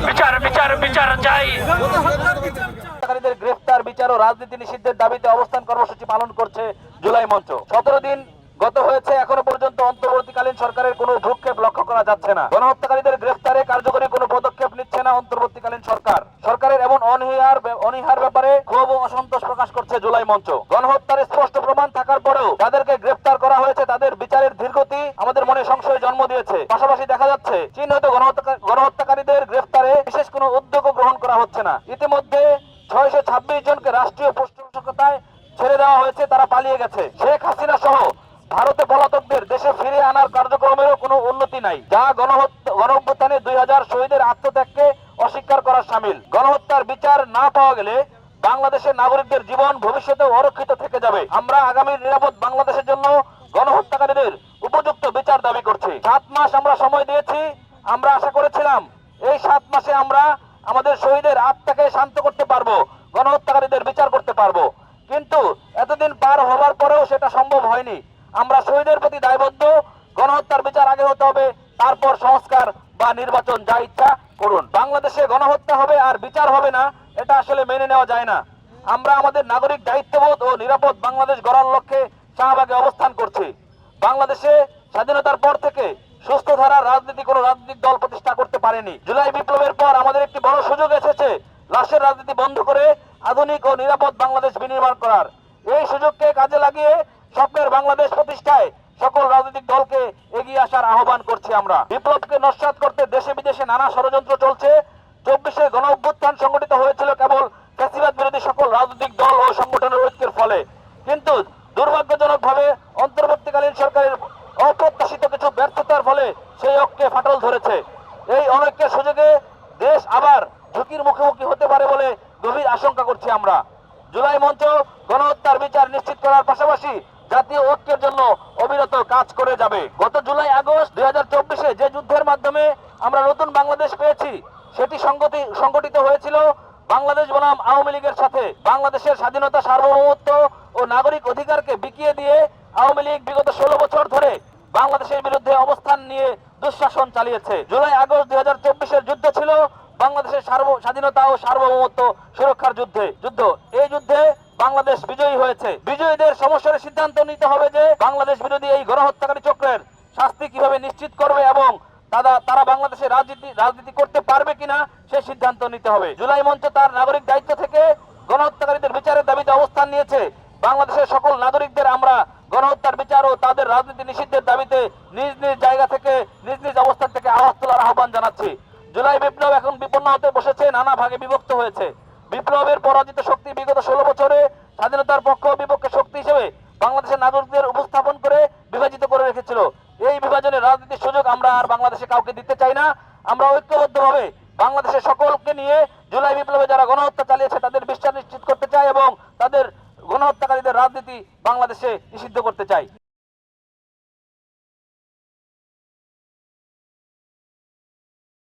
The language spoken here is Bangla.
বিচার বিচার বিচার চাই। গ্রেফতার, বিচার ও রাজনীতি নিষিদ্ধের দাবিতে অবস্থান কর্মসূচি পালন করছে জুলাই মঞ্চ। 17 দিন গত হয়েছে, এখনো পর্যন্ত অন্তর্বর্তীকালীন সরকারের কোনো ভ্রুক্ষেপ লক্ষ্য করা যাচ্ছে না। গণহত্যাকারীদের গ্রেফতারে কার্যকরী কোনো পদক্ষেপ নিচ্ছে না অন্তর্বর্তীকালীন সরকার। সরকারের এমন অনীহার ব্যাপারে ক্ষোভ ও অসন্তোষ প্রকাশ করছে জুলাই মঞ্চ। গণহত্যার স্পষ্ট প্রমাণ থাকার পরেও যাদেরকে গ্রেফতার করা হয়েছে তাদের বিচারের ধীরগতি আমাদের মনে সংশয় জন্ম দিয়েছে। পাশাপাশি দেখা যাচ্ছে চীন হতে গণহত্যাকারীদের গ্রেফতারে বিশেষ কোনো উদ্যোগ গ্রহণ করা হচ্ছে না। ইতিমধ্যে 626 জনকে রাষ্ট্রীয় পৃষ্ঠপোষকতায় ছেড়ে দেওয়া হয়েছে, তারা পালিয়ে গেছে। শেখ হাসিনা সহ ভারতে পলাতকদের দেশে ফিরে আনার কার্যক্রমেরও কোনো উন্নতি নাই, যা গণঅভ্যুত্থানে 2000 শহীদের আত্মত্যাগকে অস্বীকার করার শামিল। গণহত্যার বিচার না পাওয়া গেলে বাংলাদেশের নাগরিকদের জীবন ভবিষ্যতে অরক্ষিত থেকে যাবে। আমরা আগামী নিরাপদ বাংলাদেশের জন্য গণহত্যাকারীদের উপযুক্ত বিচার দাবি করছি। 7 মাস আমরা সময় দিয়েছি। আমরা আশা করেছিলাম এই 7 মাসে আমরা আমাদের শহীদের আত্মাকে শান্ত করতে পারবো, গণহত্যাকারীদের বিচার করতে পারবো, কিন্তু এতদিন পার হওয়ার পরেও সেটা সম্ভব হয়নি। আমরা শহীদের প্রতি দায়বদ্ধ। গণহত্যার বিচার আগে হতে হবে, তারপর সংস্কার বা নির্বাচন, যা ইচ্ছা করুন। বাংলাদেশে গণহত্যা হবে আর বিচার হবে না, এটা আসলে মেনে নেওয়া যায় না। আমরা আমাদের নাগরিক দায়িত্ববোধ ও নিরাপদ বাংলাদেশ গড়ার লক্ষ্যে শাহবাগে অবস্থান করছি। বাংলাদেশে স্বাধীনতার পর থেকে সুস্থ ধারার রাজনীতি কোনো রাজনৈতিক দল প্রতিষ্ঠা করতে পারেনি। জুলাই বিপ্লবের পর আমাদের একটি বড় সুযোগ এসেছে লাশের রাজনীতি বন্ধ করে আধুনিক ও নিরাপদ বাংলাদেশ বিনির্মাণ করার। এই সুযোগকে কাজে লাগিয়ে স্বপ্নের বাংলাদেশ প্রতিষ্ঠায় সকল রাজনৈতিক দলকে এগিয়ে আসার আহ্বান করছি। আমরা বিপ্লবকে নস্যাৎ করতে দেশে বিদেশে নানা ষড়যন্ত্র চলছে। 24-এর গণঅভ্যুত্থান সংগঠিত হয়েছিল কেবল ফ্যাসিবাদ বিরোধী সকল রাজনৈতিক দল ও সংগঠনের ঐক্যের ফলে, কিন্তু দুর্ভাগ্যজনকভাবে অন্তর্বর্তীকালীন সরকারের অপ্রত্যাশিত কিছু ব্যর্থতার ফলে সেই ঐক্যে ফাটল ধরেছে। এই অনৈক্যের সুযোগে দেশ আবার ঝুঁকির মুখোমুখি হতে পারে বলে গভীর আশঙ্কা করছি আমরা। জুলাই মঞ্চ গণহত্যার বিচার নিশ্চিত করার পাশাপাশি জাতীয় ঐক্যের জন্য অবিরত কাজ করে যাবে। গত জুলাই আগস্ট 2024-এ যে যুদ্ধের মাধ্যমে আমরা নতুন বাংলাদেশ পেয়েছি, সেটি সংগঠিত হয়েছিল বাংলাদেশ বনাম আওয়ামী লীগের সাথে। বাংলাদেশের স্বাধীনতা, সার্বভৌমত্ব ও নাগরিক অধিকারকে বিকিয়ে দিয়ে আওয়ামী লীগ বিগত 16 বছর ধরে বাংলাদেশের বিরুদ্ধে অবস্থান নিয়ে দুঃশাসন চালিয়েছে। জুলাই আগস্ট 2024-এর যুদ্ধ ছিল বাংলাদেশের স্বাধীনতা ও সার্বভৌমত্ব সুরক্ষার যুদ্ধ। এই যুদ্ধে বাংলাদেশ বিজয়ী হয়েছে। বিজয়ীদের সমস্যার সিদ্ধান্ত নিতে হবে যে বাংলাদেশ বিরোধী এই গণহত্যাকারী চক্রের শাস্তি কিভাবে নিশ্চিত করবে এবং তারা বাংলাদেশে রাজনীতি করতে পারবে কিনা সে সিদ্ধান্ত নিতে হবে। জুলাই মঞ্চ তার নাগরিক দায়িত্ব থেকে গণহত্যাকারীদের বিচারের দাবিতে অবস্থান নিয়েছে। বাংলাদেশের সকল নাগরিকদের আমরা গণহত্যার বিচার ও তাদের রাজনীতি নিষিদ্ধের দাবিতে নিজ নিজ জায়গা থেকে, নিজ নিজ অবস্থান থেকে আওয়াজ তোলার আহ্বান জানাচ্ছি। জুলাই বিপ্লব এখন বিপন্ন হতে বসেছে, নানা ভাগে বিভক্ত হয়েছে। বিপ্লবের পরাজিত শক্তি বিগত 16 বছরে স্বাধীনতার পক্ষ বিপক্ষে শক্তি হিসেবে বাংলাদেশের নাগরিকদের উপস্থাপন করে বিভাজিত করে রেখেছিল। এই বিভাজনের রাজনীতির সুযোগ আমরা আর বাংলাদেশে কাউকে দিতে চাই না। আমরা ঐক্যবদ্ধভাবে বাংলাদেশের সকলকে নিয়ে জুলাই বিপ্লবে যারা গণহত্যা চালিয়েছে তাদের বিচার নিশ্চিত করতে চাই এবং তাদের গণহত্যাকারীদের রাজনীতি বাংলাদেশে নিষিদ্ধ করতে চাই।